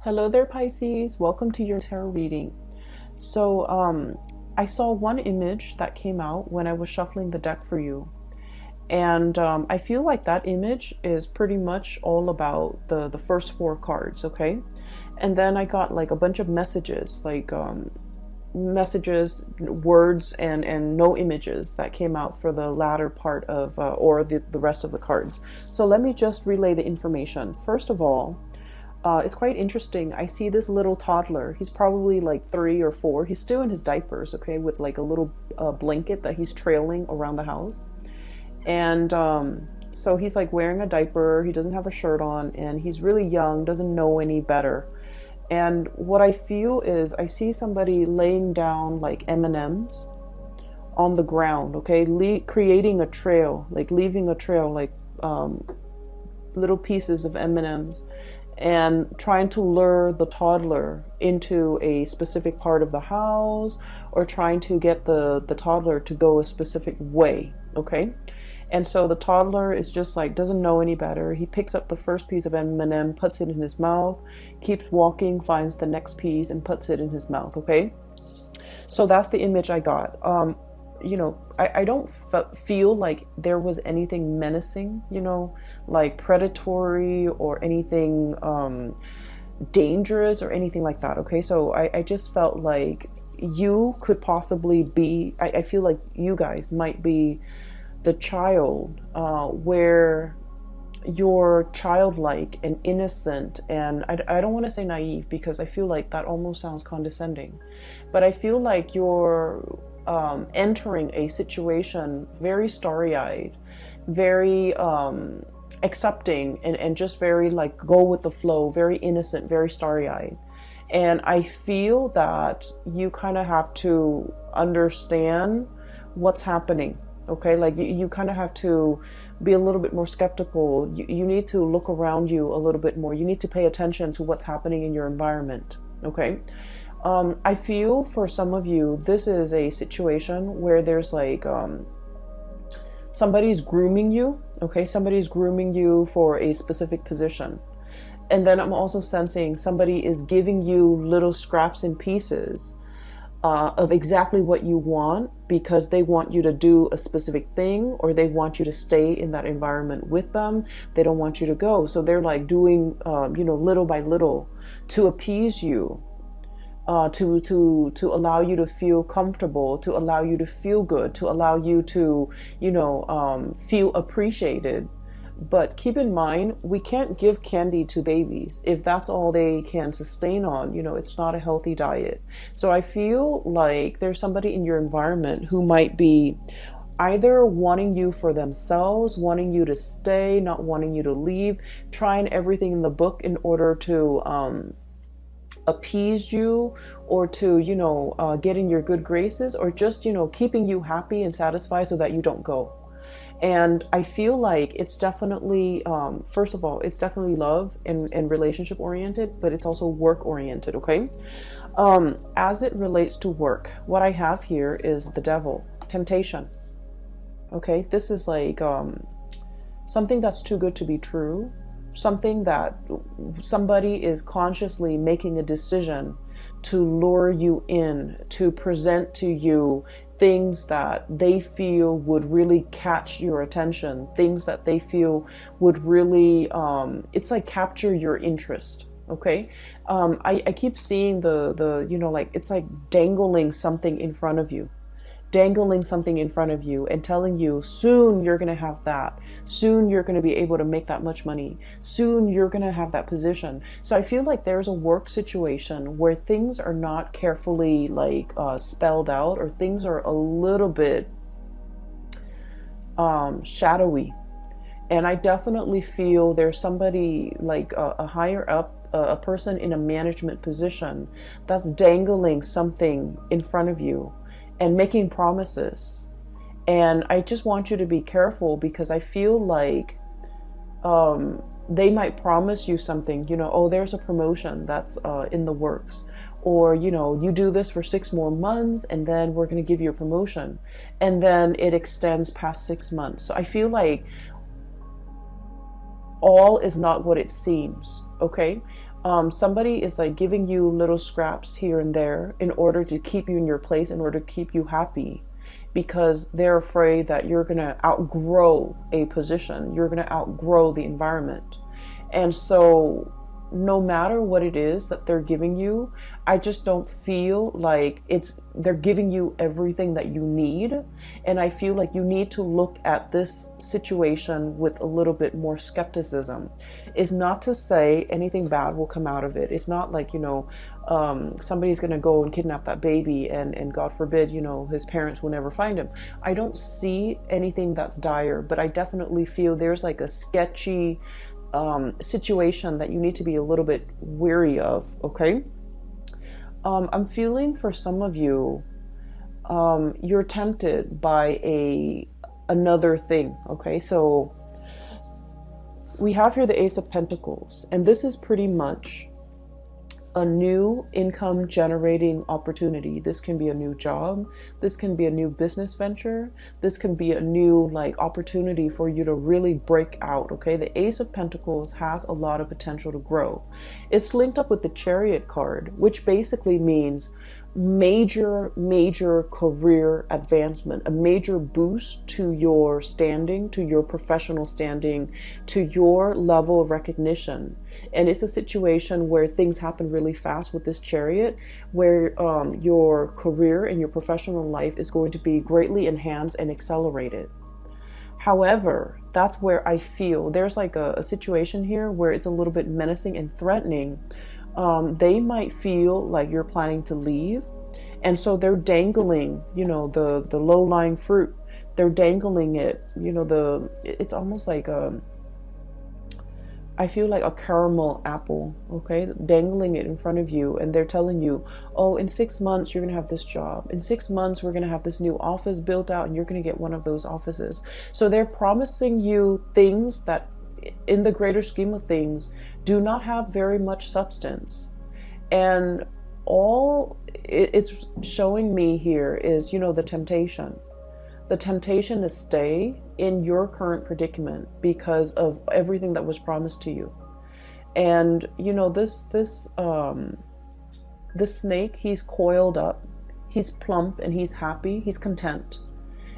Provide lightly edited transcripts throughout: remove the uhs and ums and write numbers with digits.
Hello there, Pisces. Welcome to your tarot reading. I saw one image that came out when I was shuffling the deck for you. And I feel like that image is pretty much all about the first four cards, okay? And then I got like a bunch of messages, messages, words, and no images that came out for the latter part of, or the rest of the cards. So let me just relay the information. First of all, it's quite interesting. I see this little toddler. He's probably like 3 or 4. He's still in his diapers, okay, with like a little blanket that he's trailing around the house. And so he's like wearing a diaper. He doesn't have a shirt on, and he's really young, doesn't know any better. And what I feel is I see somebody laying down like M&Ms on the ground, okay, creating a trail, like leaving a trail, like little pieces of M&Ms, and trying to lure the toddler into a specific part of the house, or trying to get the toddler to go a specific way, okay? And so the toddler is just like, doesn't know any better. He picks up the first piece of M&M, puts it in his mouth, keeps walking, finds the next piece and puts it in his mouth, okay? So that's the image I got. I don't feel like there was anything menacing, like predatory or anything dangerous or anything like that, okay? So I just felt like you could possibly be, I feel like you guys might be the child where you're childlike and innocent, and I don't want to say naive because I feel like that almost sounds condescending, but I feel like you're entering a situation very starry-eyed, very accepting, and just very like go with the flow, very innocent, very starry-eyed. And I feel that you kind of have to understand what's happening. Okay, like you kind of have to be a little bit more skeptical. You need to look around you a little bit more. You need to pay attention to what's happening in your environment. Okay, I feel for some of you, this is a situation where there's like somebody's grooming you. Okay, somebody's grooming you for a specific position. And then I'm also sensing somebody is giving you little scraps and pieces of exactly what you want, because they want you to do a specific thing, or they want you to stay in that environment with them. They don't want you to go. So they're like doing, little by little to appease you, to allow you to feel comfortable, to allow you to feel good, to allow you to, feel appreciated. But keep in mind, we can't give candy to babies if that's all they can sustain on. It's not a healthy diet. So I feel like there's somebody in your environment who might be either wanting you for themselves, wanting you to stay, not wanting you to leave, trying everything in the book in order to appease you, or to, get in your good graces, or just, keeping you happy and satisfied so that you don't go. And I feel like it's definitely, first of all, it's definitely love and relationship oriented, but it's also work oriented, okay? As it relates to work, what I have here is the devil, temptation, okay? This is like something that's too good to be true, something that somebody is consciously making a decision to lure you in, to present to you things that they feel would really catch your attention, things that they feel would really, it's like capture your interest, okay? I keep seeing like it's like dangling something in front of you. Dangling something in front of you and telling you, soon you're going to have that. Soon you're going to be able to make that much money. Soon you're going to have that position. So I feel like there's a work situation where things are not carefully like spelled out, or things are a little bit shadowy. And I definitely feel there's somebody like a higher up, a person in a management position that's dangling something in front of you and making promises. And I just want you to be careful, because I feel like they might promise you something, oh, there's a promotion that's in the works, or you do this for 6 more months and then we're going to give you a promotion, and then it extends past 6 months. So I feel like all is not what it seems, okay? Somebody is like giving you little scraps here and there in order to keep you in your place, in order to keep you happy, because they're afraid that you're going to outgrow a position, you're going to outgrow the environment. And so no matter what it is that they're giving you, I just don't feel like they're giving you everything that you need. And I feel like you need to look at this situation with a little bit more skepticism. It's not to say anything bad will come out of it. It's not like, somebody's going to go and kidnap that baby and God forbid, his parents will never find him. I don't see anything that's dire, but I definitely feel there's like a sketchy situation that you need to be a little bit wary of. Okay. I'm feeling for some of you, you're tempted by another thing. Okay. So we have here the Ace of Pentacles, and this is pretty much a new income generating opportunity. This can be a new job. This can be a new business venture. This can be a new opportunity for you to really break out. Okay. The Ace of Pentacles has a lot of potential to grow. It's linked up with the Chariot card, which basically means major career advancement, a major boost to your standing, to your professional standing, to your level of recognition. And it's a situation where things happen really fast with this Chariot, where your career and your professional life is going to be greatly enhanced and accelerated. However, that's where I feel there's like a situation here where it's a little bit menacing and threatening. They might feel like you're planning to leave, and so they're dangling, the low-lying fruit. They're dangling it, it's almost like I feel like a caramel apple, okay, dangling it in front of you, and they're telling you, oh, in 6 months you're gonna have this job. In 6 months we're gonna have this new office built out, and you're gonna get one of those offices. So they're promising you things that, in the greater scheme of things, do not have very much substance. And all it's showing me here is, the temptation. The temptation to stay in your current predicament because of everything that was promised to you. And, this snake, he's coiled up, he's plump, and he's happy, he's content.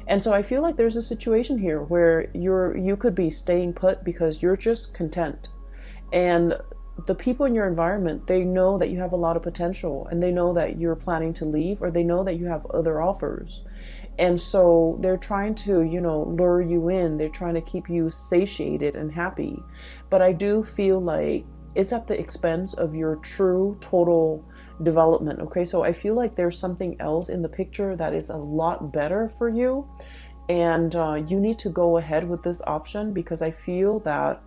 And so I feel like there's a situation here where you could be staying put because you're just content. And the people in your environment, they know that you have a lot of potential, and they know that you're planning to leave, or they know that you have other offers. And so they're trying to, lure you in. They're trying to keep you satiated and happy. But I do feel like it's at the expense of your true, total development. Okay, so I feel like there's something else in the picture that is a lot better for you, and you need to go ahead with this option, because I feel that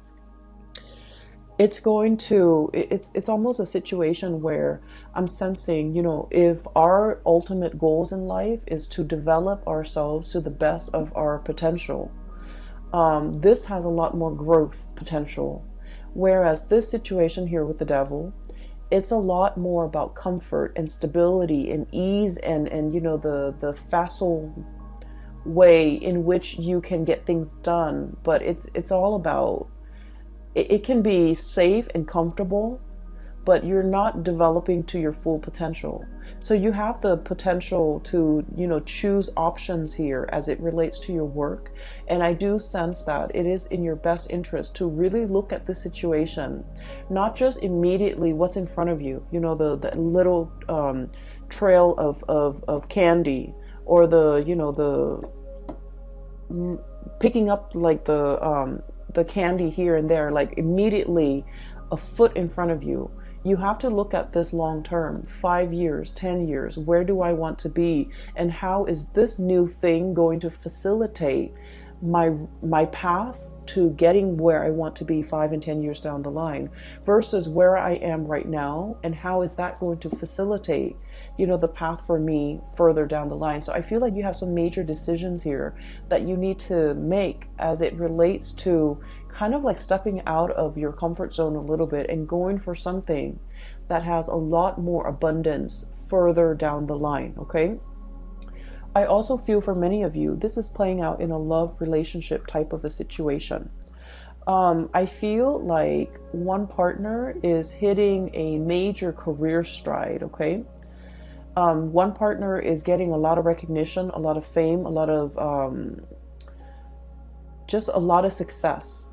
it's almost a situation where I'm sensing, if our ultimate goals in life is to develop ourselves to the best of our potential, this has a lot more growth potential. Whereas this situation here with the Devil, it's a lot more about comfort and stability and ease and the facile way in which you can get things done. But it's all about, it can be safe and comfortable, but you're not developing to your full potential. So you have the potential to, choose options here as it relates to your work. And I do sense that it is in your best interest to really look at the situation, not just immediately what's in front of you, the little trail of candy, or the picking up like the candy here and there, like immediately a foot in front of you. You have to look at this long term, 5 years, 10 years. Where do I want to be? And how is this new thing going to facilitate my path to getting where I want to be 5 and 10 years down the line, versus where I am right now, and how is that going to facilitate, the path for me further down the line. So I feel like you have some major decisions here that you need to make as it relates to kind of like stepping out of your comfort zone a little bit and going for something that has a lot more abundance further down the line. Okay. I also feel for many of you, this is playing out in a love relationship type of a situation. I feel like one partner is hitting a major career stride, okay? One partner is getting a lot of recognition, a lot of fame, a lot of just a lot of success.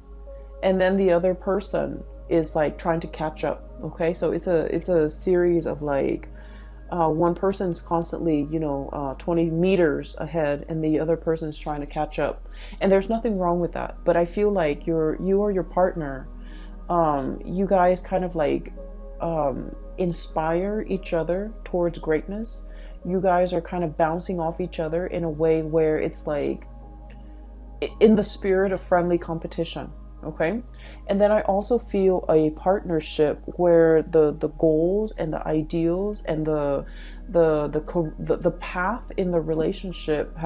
And then the other person is like trying to catch up, okay? So it's a series of like one person's constantly, 20 meters ahead, and the other person is trying to catch up. And there's nothing wrong with that. But I feel like you or your partner, you guys kind of like inspire each other towards greatness. You guys are kind of bouncing off each other in a way where it's like in the spirit of friendly competition. Okay. And then I also feel a partnership where the goals and the ideals and the path in the relationship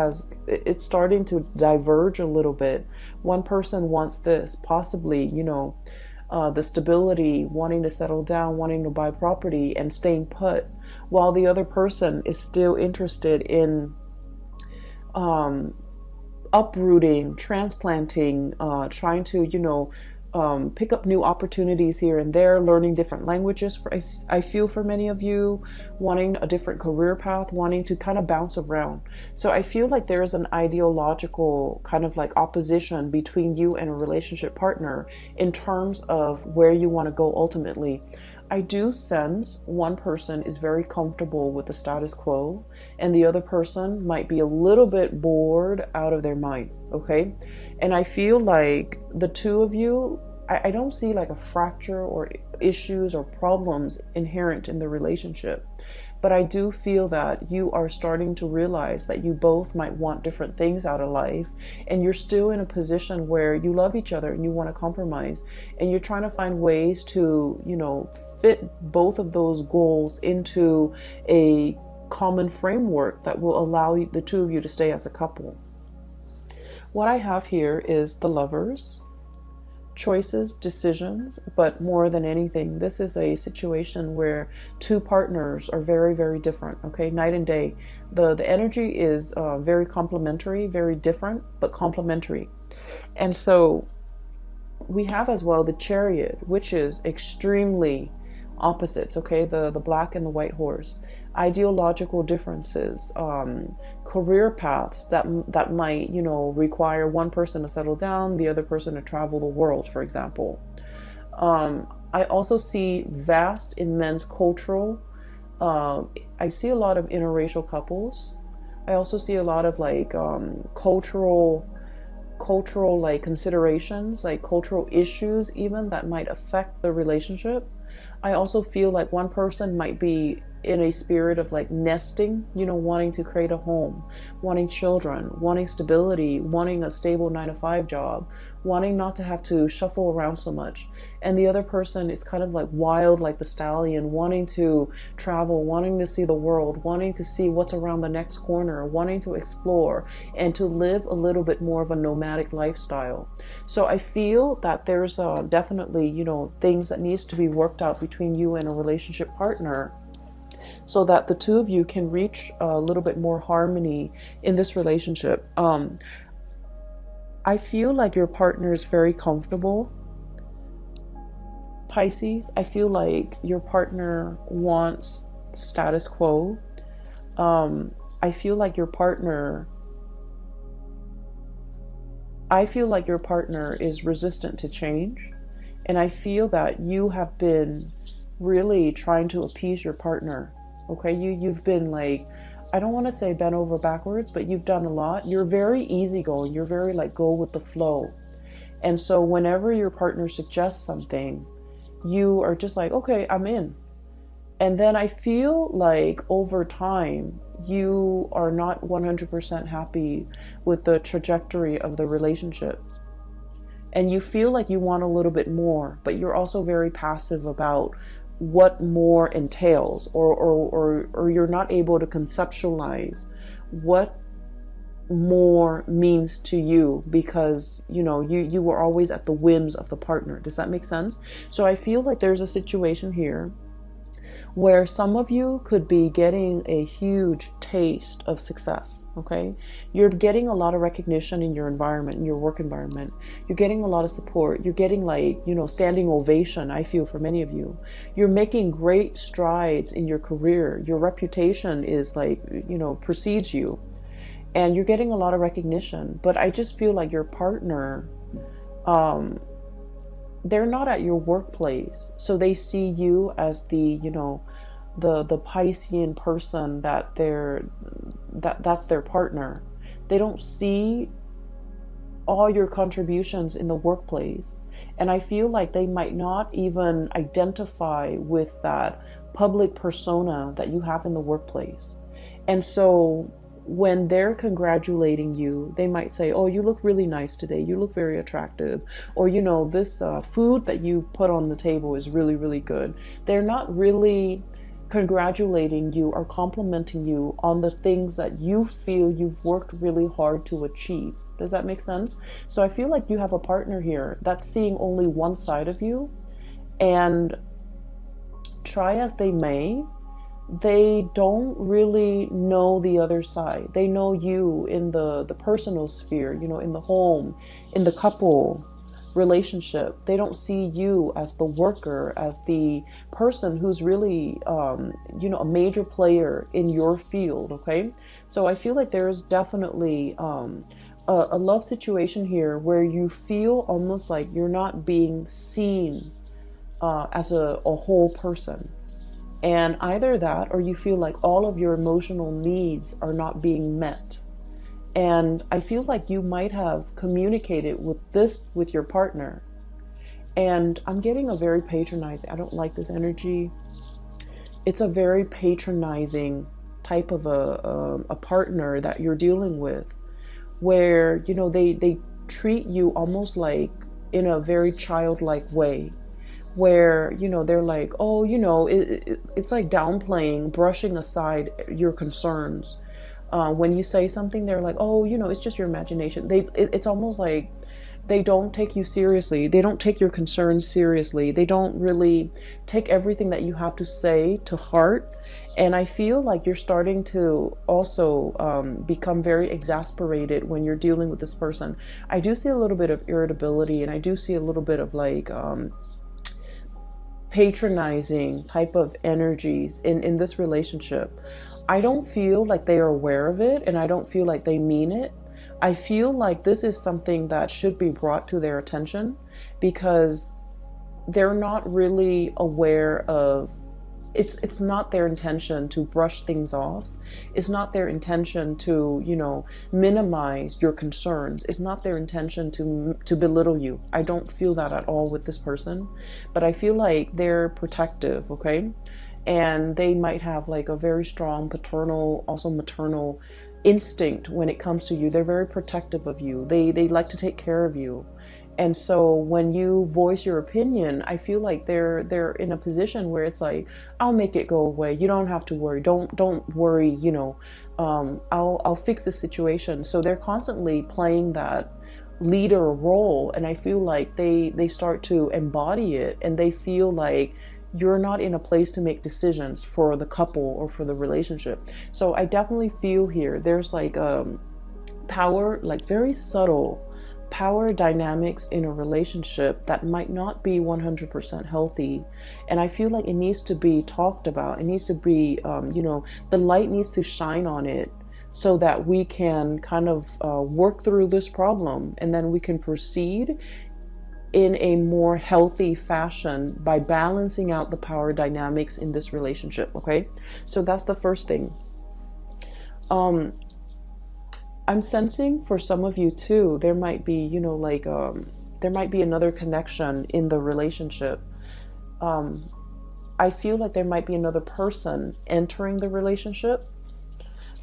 it's starting to diverge a little bit. One person wants this, possibly, the stability, wanting to settle down, wanting to buy property and staying put, while the other person is still interested in uprooting, transplanting, trying to, pick up new opportunities here and there, learning different languages. I feel for many of you, wanting a different career path, wanting to kind of bounce around. So I feel like there is an ideological kind of like opposition between you and a relationship partner in terms of where you want to go ultimately. I do sense one person is very comfortable with the status quo, and the other person might be a little bit bored out of their mind, okay? And I feel like the two of you, I don't see like a fracture or issues or problems inherent in the relationship. But I do feel that you are starting to realize that you both might want different things out of life, and you're still in a position where you love each other and you want to compromise, and you're trying to find ways to, fit both of those goals into a common framework that will allow the two of you to stay as a couple. What I have here is the Lovers. Choices, decisions, but more than anything, this is a situation where two partners are very, very different, okay? Night and day. The energy is very complementary, very different, but complementary. And so we have as well the Chariot, which is extremely opposites, okay? The black and the white horse. Ideological differences, career paths that might, require one person to settle down, the other person to travel the world, for example. I also see vast, immense cultural, I see a lot of interracial couples. I also see a lot of like cultural like considerations, like cultural issues even that might affect the relationship. I also feel like one person might be in a spirit of like nesting, wanting to create a home, wanting children, wanting stability, wanting a stable 9-to-5 job, wanting not to have to shuffle around so much. And the other person is kind of like wild, like the stallion, wanting to travel, wanting to see the world, wanting to see what's around the next corner, wanting to explore and to live a little bit more of a nomadic lifestyle. So I feel that there's definitely, things that needs to be worked out between you and a relationship partner, so that the two of you can reach a little bit more harmony in this relationship. I feel like your partner is very comfortable. Pisces, I feel like your partner wants status quo. I feel like your partner is resistant to change. And I feel that you have been really trying to appease your partner. Okay, you've been like, I don't want to say bent over backwards, but you've done a lot. You're very easygoing. You're very like go with the flow. And so whenever your partner suggests something, you are just like, okay, I'm in. And then I feel like over time, you are not 100% happy with the trajectory of the relationship. And you feel like you want a little bit more, but you're also very passive about what more entails, or you're not able to conceptualize what more means to you, because you were always at the whims of the partner. Does that make sense? So I feel like there's a situation here where some of you could be getting a huge taste of success, okay? You're getting a lot of recognition in your environment, in your work environment. You're getting a lot of support. You're getting like, you know, standing ovation, I feel, for many of you. You're making great strides in your career. Your reputation is like, you know, precedes you. And you're getting a lot of recognition. But I just feel like your partner, they're not at your workplace. So they see you as the, you know, the Piscean person that's their partner. They don't see all your contributions in the workplace. And I feel like they might not even identify with that public persona that you have in the workplace. And so when they're congratulating you, they might say, oh, you look really nice today. You look very attractive. Or, you know, this food that you put on the table is really, really good. They're not really congratulating you or complimenting you on the things that you feel you've worked really hard to achieve. Does that make sense? So I feel like you have a partner here that's seeing only one side of you, and try as they may, they don't really know the other side. They know you in the personal sphere, you know, in the home, in the couple relationship. They don't see you as the worker, as the person who's really, you know, a major player in your field, okay? So I feel like there is definitely a love situation here where you feel almost like you're not being seen as a whole person. And either that, or you feel like all of your emotional needs are not being met. And I feel like you might have communicated with your partner. And I'm getting a very patronizing, I don't like this energy. It's a very patronizing type of a partner that you're dealing with, where, you know, they treat you almost like in a very childlike way, where, you know, they're like, oh, you know, it's like downplaying, brushing aside your concerns. When you say something, they're like, oh, you know, it's just your imagination. It's almost like they don't take you seriously. They don't take your concerns seriously. They don't really take everything that you have to say to heart. And I feel like you're starting to also become very exasperated when you're dealing with this person. I do see a little bit of irritability, and I do see a little bit of like patronizing type of energies in this relationship. I don't feel like they are aware of it, and I don't feel like they mean it. I feel like this is something that should be brought to their attention, because they're not really aware of it's not their intention to brush things off. It's not their intention to, you know, minimize your concerns. It's not their intention to belittle you. I don't feel that at all with this person, but I feel like they're protective, okay? And they might have like a very strong paternal, also maternal instinct when it comes to you. They're very protective of you. They like to take care of you. And so when you voice your opinion, I feel like they're in a position where it's like, I'll make it go away. You don't have to worry. Don't worry, you know, I'll fix the situation. So they're constantly playing that leader role, and I feel like they start to embody it, and they feel like you're not in a place to make decisions for the couple or for the relationship. So I definitely feel here there's like power, like very subtle power dynamics in a relationship that might not be 100% healthy. And I feel like it needs to be talked about. It needs to be, you know, the light needs to shine on it, so that we can kind of work through this problem, and then we can proceed in a more healthy fashion by balancing out the power dynamics in this relationship, okay? So that's the first thing. I'm sensing for some of you too, there might be, you know, like, there might be another connection in the relationship. I feel like there might be another person entering the relationship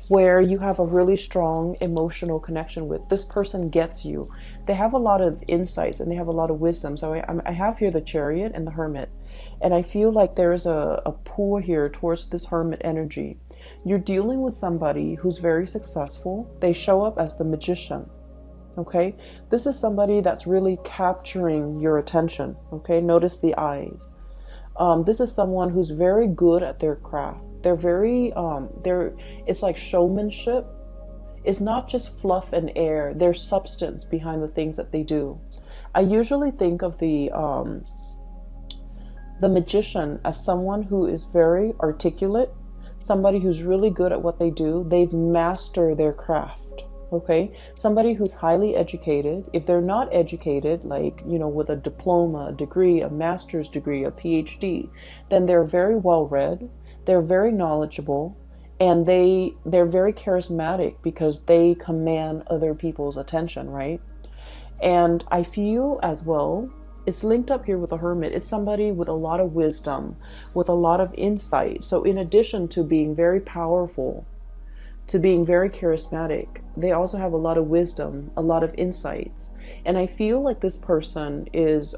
where you have a really strong emotional connection with. This person gets you. They have a lot of insights and they have a lot of wisdom. So I have here the Chariot and the Hermit. And I feel like there is a pull here towards this Hermit energy. You're dealing with somebody who's very successful. They show up as the Magician. Okay? This is somebody that's really capturing your attention. Okay? Notice the eyes. This is someone who's very good at their craft. They're very, it's like showmanship. It's not just fluff and air. There's substance behind the things that they do. I usually think of the magician as someone who is very articulate, somebody who's really good at what they do. They've mastered their craft. Okay, somebody who's highly educated. If they're not educated, like, you know, with a diploma, a degree, a master's degree, a PhD, then they're very well read, they're very knowledgeable, and they're very charismatic because they command other people's attention, right? And I feel as well, it's linked up here with the Hermit. It's somebody with a lot of wisdom, with a lot of insight. So in addition to being very powerful, to being very charismatic, they also have a lot of wisdom, a lot of insights. And I feel like this person is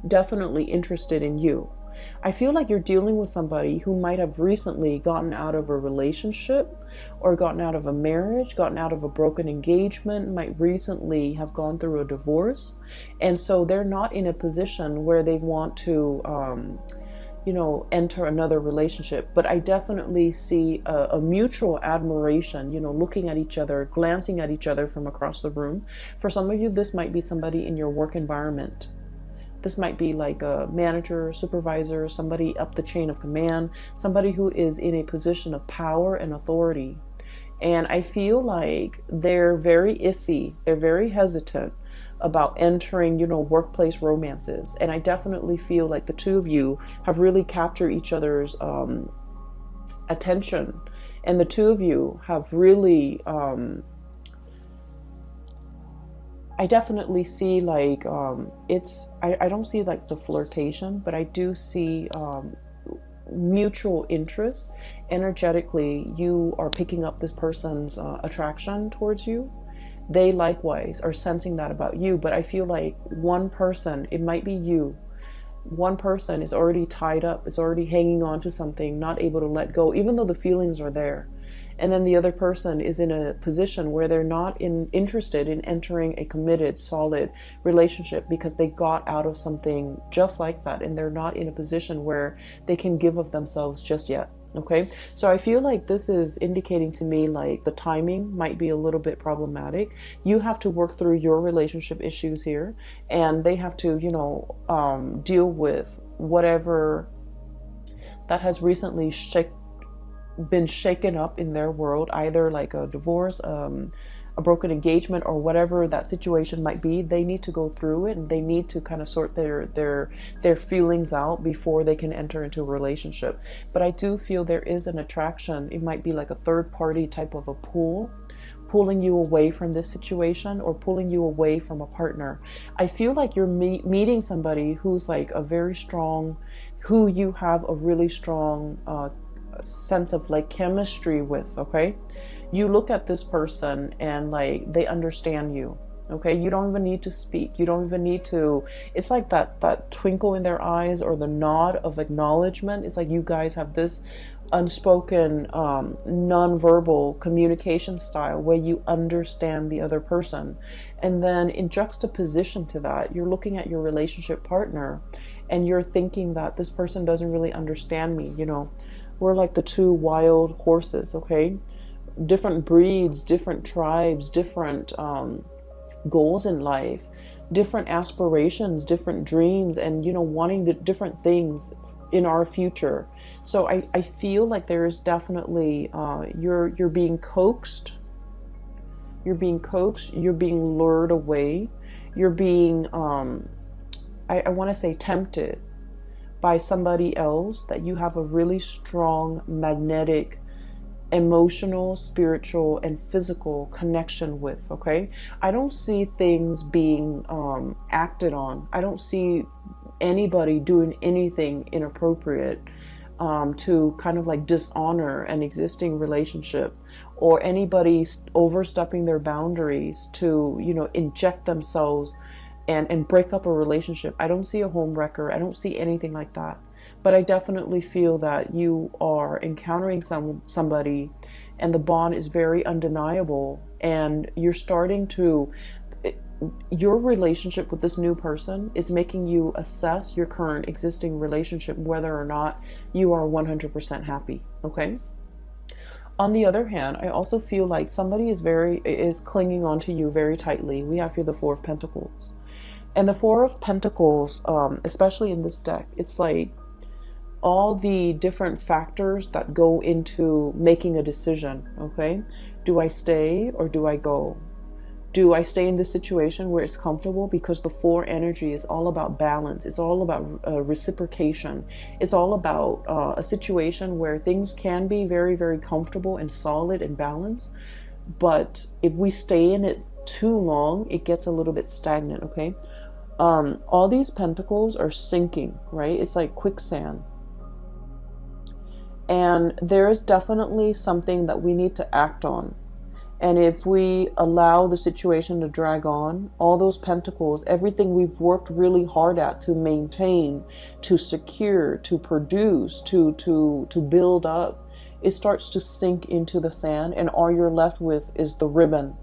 definitely interested in you. I feel like you're dealing with somebody who might have recently gotten out of a relationship or gotten out of a marriage, gotten out of a broken engagement, might recently have gone through a divorce. And so they're not in a position where they want to you know, enter another relationship. But I definitely see a mutual admiration, you know, looking at each other, glancing at each other from across the room. For some of you, this might be somebody in your work environment. This might be like a manager, supervisor, somebody up the chain of command, somebody who is in a position of power and authority. And I feel like they're very iffy. They're very hesitant about entering, you know, workplace romances. And I definitely feel like the two of you have really captured each other's attention. And the two of you have really, I definitely see like, I don't see like the flirtation, but I do see mutual interest. Energetically, you are picking up this person's attraction towards you. They likewise are sensing that about you, but I feel like one person, it might be you, one person is already tied up, is already hanging on to something, not able to let go, even though the feelings are there. And then the other person is in a position where they're not interested in entering a committed, solid relationship because they got out of something just like that, and they're not in a position where they can give of themselves just yet. Okay, so I feel like this is indicating to me like the timing might be a little bit problematic. You have to work through your relationship issues here, and they have to, you know, deal with whatever that has recently been shaken up in their world, either like a divorce, a broken engagement, or whatever that situation might be. They need to go through it, and they need to kind of sort their feelings out before they can enter into a relationship. But I do feel there is an attraction. It might be like a third party type of a pull, pulling you away from this situation or pulling you away from a partner. I feel like you're meeting somebody who's like a very strong, who you have a really strong sense of like chemistry with. Okay, you look at this person and like they understand you. Okay, you don't even need to speak, you don't even need to, it's like that twinkle in their eyes or the nod of acknowledgement. It's like you guys have this unspoken non-verbal communication style where you understand the other person. And then in juxtaposition to that, you're looking at your relationship partner and you're thinking that this person doesn't really understand me. You know, we're like the two wild horses. Okay, different breeds, different tribes, different goals in life, different aspirations, different dreams, and, you know, wanting the different things in our future. So I feel like there is definitely you're being coaxed, you're being lured away, you're being I want to say tempted by somebody else that you have a really strong magnetic, emotional, spiritual, and physical connection with. Okay, I don't see things being acted on. I don't see anybody doing anything inappropriate to kind of like dishonor an existing relationship, or anybody overstepping their boundaries to, you know, inject themselves and break up a relationship. I don't see a home wrecker. I don't see anything like that. But I definitely feel that you are encountering somebody and the bond is very undeniable, and you're starting to, your relationship with this new person is making you assess your current existing relationship, whether or not you are 100% happy. Okay. On the other hand, I also feel like somebody is clinging on to you very tightly. We have here the Four of Pentacles. And the Four of Pentacles, especially in this deck, it's like all the different factors that go into making a decision, okay? Do I stay or do I go? Do I stay in this situation where it's comfortable? Because the Four energy is all about balance. It's all about reciprocation. It's all about a situation where things can be very, very comfortable and solid and balanced. But if we stay in it too long, it gets a little bit stagnant, okay? All these pentacles are sinking, right? It's like quicksand. And there's definitely something that we need to act on. And if we allow the situation to drag on, all those pentacles, everything we've worked really hard at to maintain, to secure, to produce, to build up, it starts to sink into the sand, and all you're left with is the ribbon.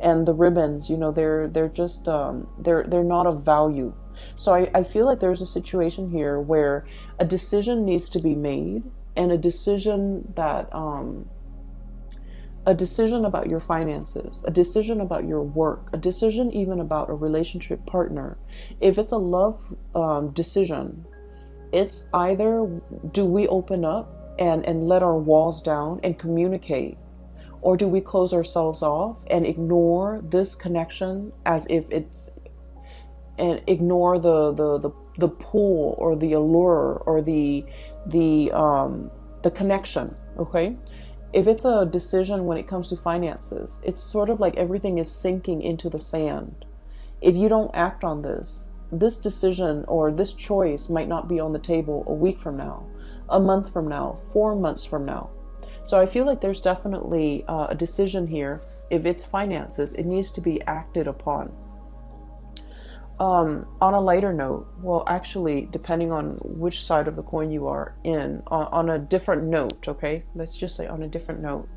And the ribbons, you know, they're just they're not of value. So I feel like there's a situation here where a decision needs to be made, and a decision that a decision about your finances, a decision about your work, a decision even about a relationship partner. If it's a love decision, it's either do we open up and let our walls down and communicate, or do we close ourselves off and ignore this connection as if it's, and ignore the pull or the allure or the connection, okay? If it's a decision when it comes to finances, it's sort of like everything is sinking into the sand. If you don't act on this decision or this choice might not be on the table a week from now, a month from now, 4 months from now. So I feel like there's definitely a decision here. If it's finances, it needs to be acted upon. On a lighter note, well, actually, depending on which side of the coin you are in, on a different note, okay? Let's just say on a different note.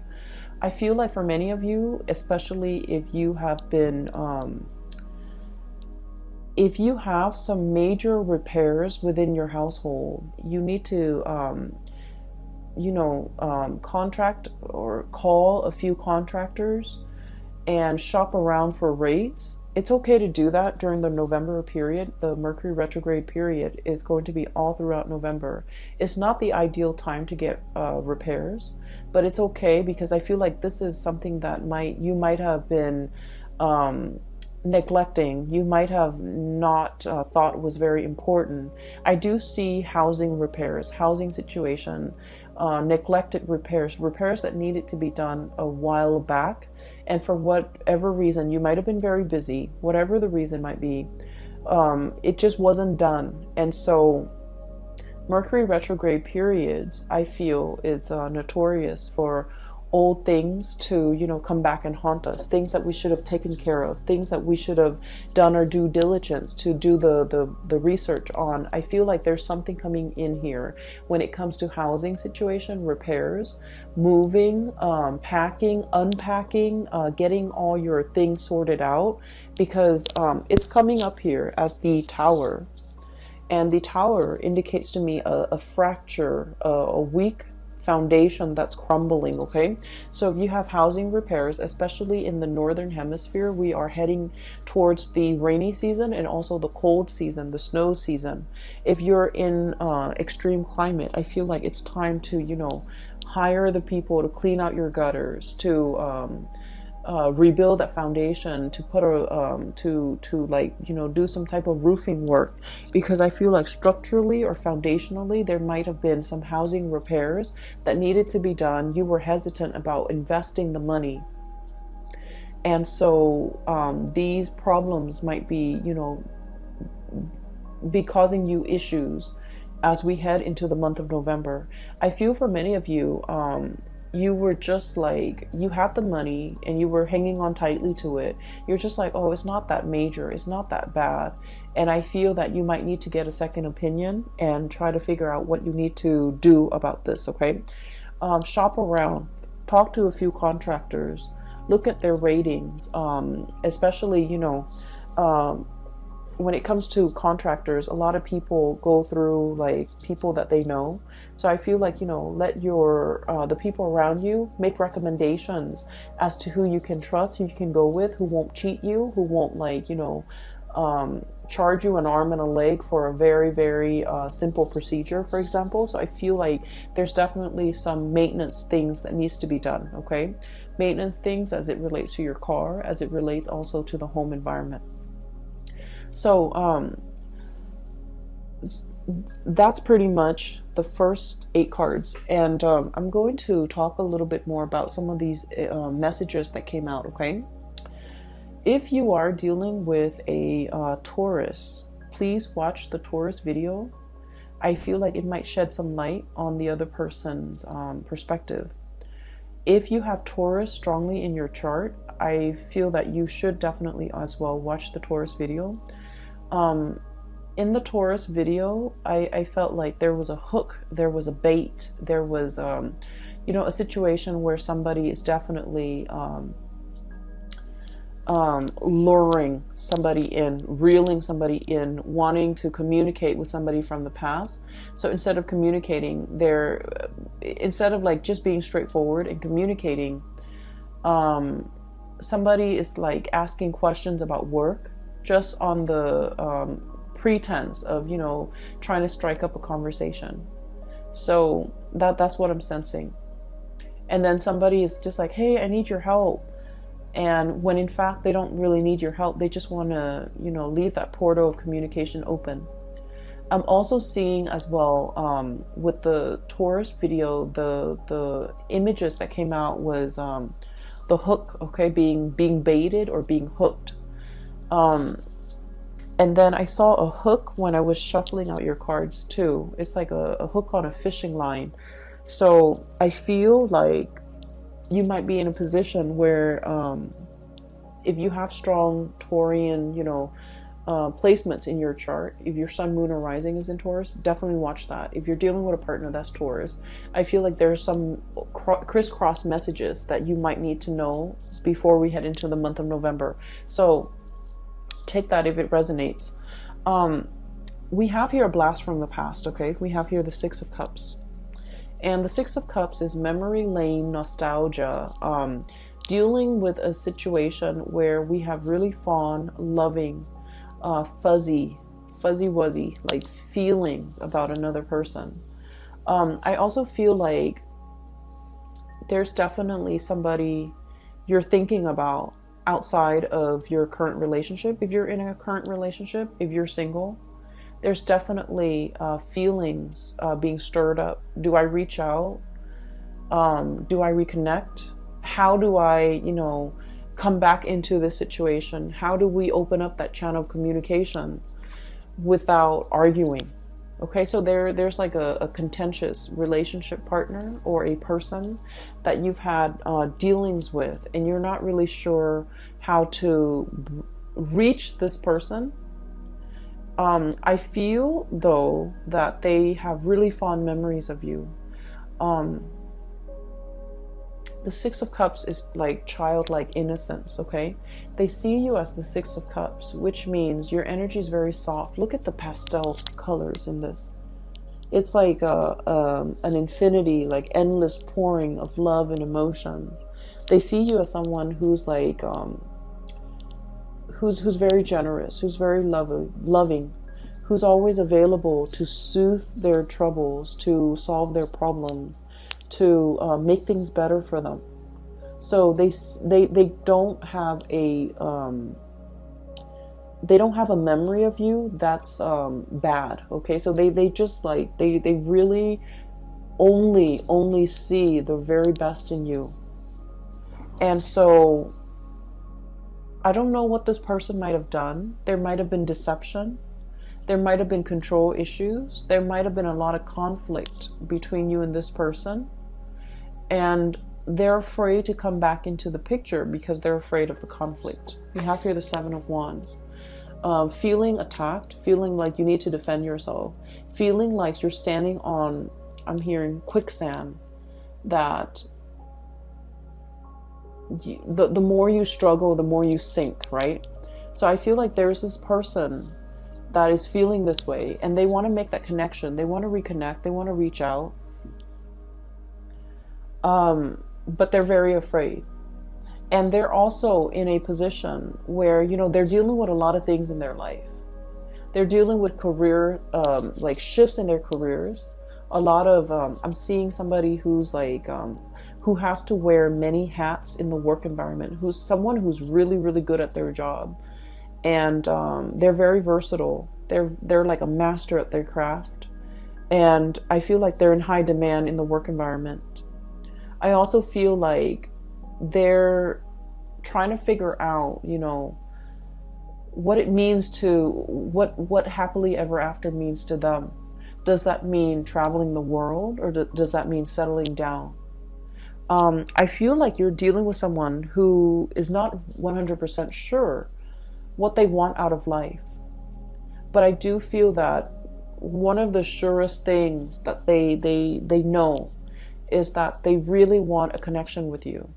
I feel like for many of you, especially if you have been, if you have some major repairs within your household, you need to, contract or call a few contractors and shop around for rates. It's okay to do that during the November period. The Mercury retrograde period is going to be all throughout November. It's not the ideal time to get repairs, but it's okay because I feel like this is something that you might have been neglecting. You might have not thought was very important. I do see housing repairs, housing situation, neglected repairs that needed to be done a while back, and for whatever reason, you might have been very busy, whatever the reason might be, it just wasn't done. And so Mercury retrograde periods, I feel, is notorious for old things to, come back and haunt us, things that we should have taken care of, things that we should have done our due diligence to do the research on. I feel like there's something coming in here when it comes to housing situation, repairs, moving, packing, unpacking, getting all your things sorted out, because it's coming up here as the Tower. And the Tower indicates to me a fracture, a weak foundation that's crumbling, okay? So if you have housing repairs, especially in the northern hemisphere, we are heading towards the rainy season and also the cold season, the snow season. If you're in extreme climate, I feel like it's time to, hire the people to clean out your gutters, to rebuild that foundation, to put do some type of roofing work, because I feel like structurally or foundationally there might have been some housing repairs that needed to be done. You were hesitant about investing the money, and so these problems might be be causing you issues as we head into the month of November. I feel for many of you, you were just like, you had the money and you were hanging on tightly to it. You're just like, oh, it's not that major, it's not that bad. And I feel that you might need to get a second opinion and try to figure out what you need to do about this, okay? Shop around, talk to a few contractors, look at their ratings, especially, when it comes to contractors, a lot of people go through like people that they know. So I feel like, you know, let your the people around you make recommendations as to who you can trust, who you can go with, who won't cheat you, who won't, like, you know, charge you an arm and a leg for a very, very simple procedure, for example. So I feel like there's definitely some maintenance things that needs to be done. Okay, maintenance things as it relates to your car, as it relates also to the home environment. So that's pretty much the first 8 cards, and I'm going to talk a little bit more about some of these messages that came out. Okay, if you are dealing with a Taurus, please watch the Taurus video. I feel like it might shed some light on the other person's perspective. If you have Taurus strongly in your chart, I feel that you should definitely as well watch the Taurus video. In the Taurus video, I felt like there was a hook, there was a bait, there was, you know, a situation where somebody is definitely luring somebody in, reeling somebody in, wanting to communicate with somebody from the past. So instead of communicating, instead of like just being straightforward and communicating, somebody is like asking questions about work, just on the pretense of, you know, trying to strike up a conversation. So that's what I'm sensing. And then somebody is just like, hey, I need your help. And when in fact they don't really need your help, they just want to, you know, leave that portal of communication open. I'm also seeing as well, with the Taurus video, the images that came out was the hook, okay, being baited or being hooked. And then I saw a hook when I was shuffling out your cards too. It's like a hook on a fishing line. So I feel like you might be in a position where if you have strong Taurian, you know, placements in your chart, if your sun, moon, or rising is in Taurus, definitely watch that. If you're dealing with a partner that's Taurus, I feel like there's some crisscross messages that you might need to know before we head into the month of November. So take that if it resonates. We have here a blast from the past, okay? We have here the 6 of Cups. And the 6 of Cups is memory lane, nostalgia, dealing with a situation where we have really fond, loving, fuzzy wuzzy, like feelings about another person. I also feel like there's definitely somebody you're thinking about outside of your current relationship. If you're in a current relationship, if you're single, there's definitely feelings being stirred up. Do I reach out? Do I reconnect? How do I, you know, come back into this situation? How do we open up that channel of communication without arguing? Okay, so there's like a contentious relationship partner or a person that you've had dealings with, and you're not really sure how to reach this person. I feel though that they have really fond memories of you. The 6 of Cups is like childlike innocence, okay? They see you as the 6 of Cups, which means your energy is very soft. Look at the pastel colors in this. It's like an infinity, like endless pouring of love and emotions. They see you as someone who's like, who's very generous, who's very loving, who's always available to soothe their troubles, to solve their problems, to make things better for them. So they don't have a memory of you that's bad. Okay, so they just like they really only see the very best in you. And so I don't know what this person might have done. There might have been deception. There might have been control issues. There might have been a lot of conflict between you and this person. And they're afraid to come back into the picture because they're afraid of the conflict. We have here the 7 of Wands. Feeling attacked, feeling like you need to defend yourself, feeling like you're standing on, I'm hearing quicksand, that the more you struggle, the more you sink, right? So I feel like there's this person that is feeling this way, and they want to make that connection. They want to reconnect. They want to reach out. But they're very afraid. And they're also in a position where, you know, they're dealing with a lot of things in their life. They're dealing with career, like shifts in their careers. A lot of, I'm seeing somebody who's like, who has to wear many hats in the work environment, who's someone who's really, really good at their job. And they're very versatile. They're like a master at their craft. And I feel like they're in high demand in the work environment. I also feel like they're trying to figure out, you know, what it means to, what happily ever after means to them. Does that mean traveling the world, or does that mean settling down? I feel like you're dealing with someone who is not 100% sure what they want out of life. But I do feel that one of the surest things that they know is that they really want a connection with you.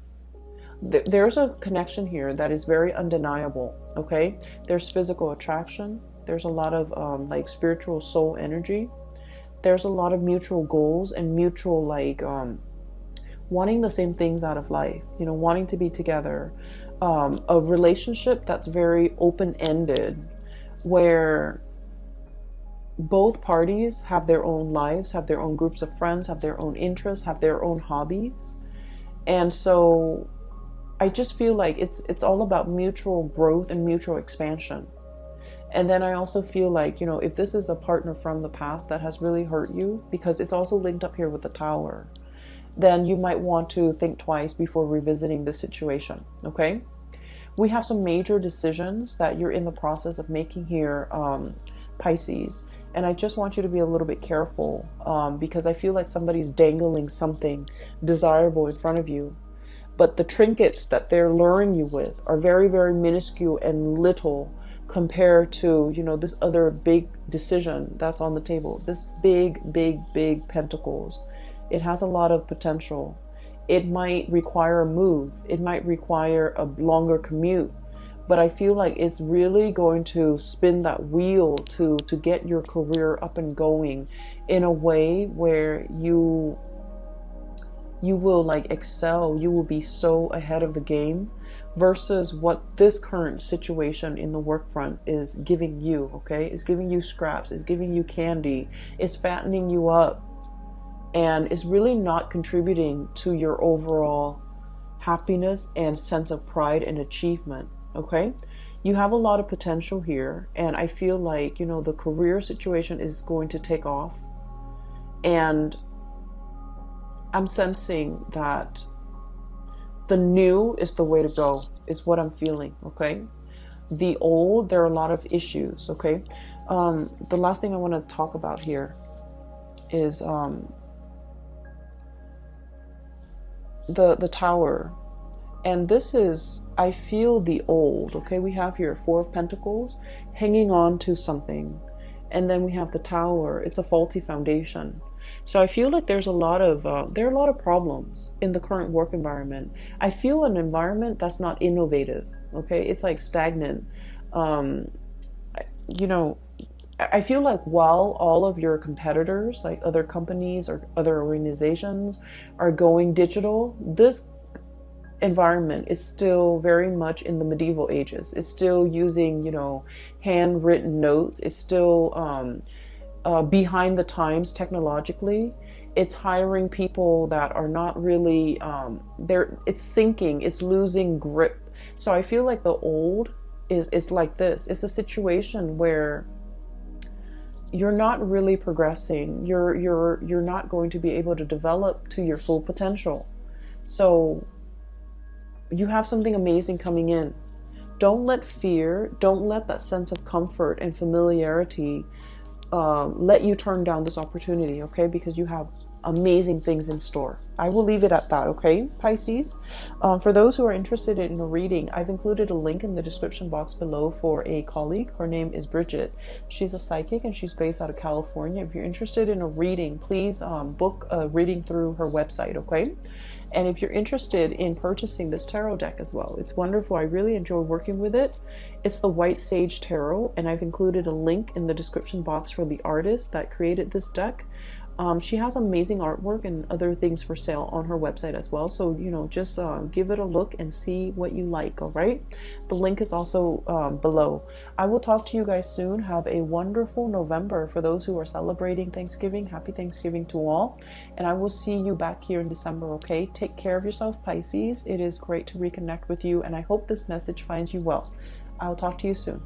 There's a connection here that is very undeniable, okay? There's physical attraction. There's a lot of like spiritual soul energy. There's a lot of mutual goals and mutual like wanting the same things out of life, you know, wanting to be together. A relationship that's very open-ended, where both parties have their own lives, have their own groups of friends, have their own interests, have their own hobbies. And so I just feel like it's all about mutual growth and mutual expansion. And then I also feel like, you know, if this is a partner from the past that has really hurt you, because it's also linked up here with the Tower, then you might want to think twice before revisiting this situation, okay? We have some major decisions that you're in the process of making here, Pisces. And I just want you to be a little bit careful because I feel like somebody's dangling something desirable in front of you. But the trinkets that they're luring you with are very, very minuscule and little compared to, you know, this other big decision that's on the table. This big, big, big Pentacles. It has a lot of potential. It might require a move. It might require a longer commute. But I feel like it's really going to spin that wheel to get your career up and going in a way where you will like excel. You will be so ahead of the game versus what this current situation in the work front is giving you, okay? It's giving you scraps. It's giving you candy. It's fattening you up. And it's really not contributing to your overall happiness and sense of pride and achievement, okay? You have a lot of potential here. And I feel like, you know, the career situation is going to take off. And I'm sensing that the new is the way to go, is what I'm feeling, okay? The old, there are a lot of issues, okay? The last thing I want to talk about here is the Tower. And this is, I feel the old, okay? We have here 4 of Pentacles hanging on to something. And then we have the Tower. It's a faulty foundation. So I feel like there's a lot of there are a lot of problems in the current work environment. I feel an environment that's not innovative, okay? It's like stagnant. You know, I feel like while all of your competitors, like other companies or other organizations, are going digital, this environment is still very much in the medieval ages. It's still using, you know, handwritten notes. It's still behind the times technologically. It's hiring people that are not really, it's sinking, it's losing grip. So I feel like the old is like this. It's a situation where you're not really progressing. You're not going to be able to develop to your full potential. So you have something amazing coming in. Don't let fear, don't let that sense of comfort and familiarity let you turn down this opportunity, okay? Because you have amazing things in store. I will leave it at that, okay, Pisces? For those who are interested in a reading, I've included a link in the description box below for a colleague. Her name is Bridget. She's a psychic and she's based out of California. If you're interested in a reading, please book a reading through her website, okay? And if you're interested in purchasing this tarot deck as well, it's wonderful. I really enjoy working with it. It's the White Sage Tarot, and I've included a link in the description box for the artist that created this deck. She has amazing artwork and other things for sale on her website as well. So, you know, just give it a look and see what you like, all right? The link is also below. I will talk to you guys soon. Have a wonderful November. For those who are celebrating Thanksgiving, happy Thanksgiving to all. And I will see you back here in December, okay? Take care of yourself, Pisces. It is great to reconnect with you, and I hope this message finds you well. I'll talk to you soon.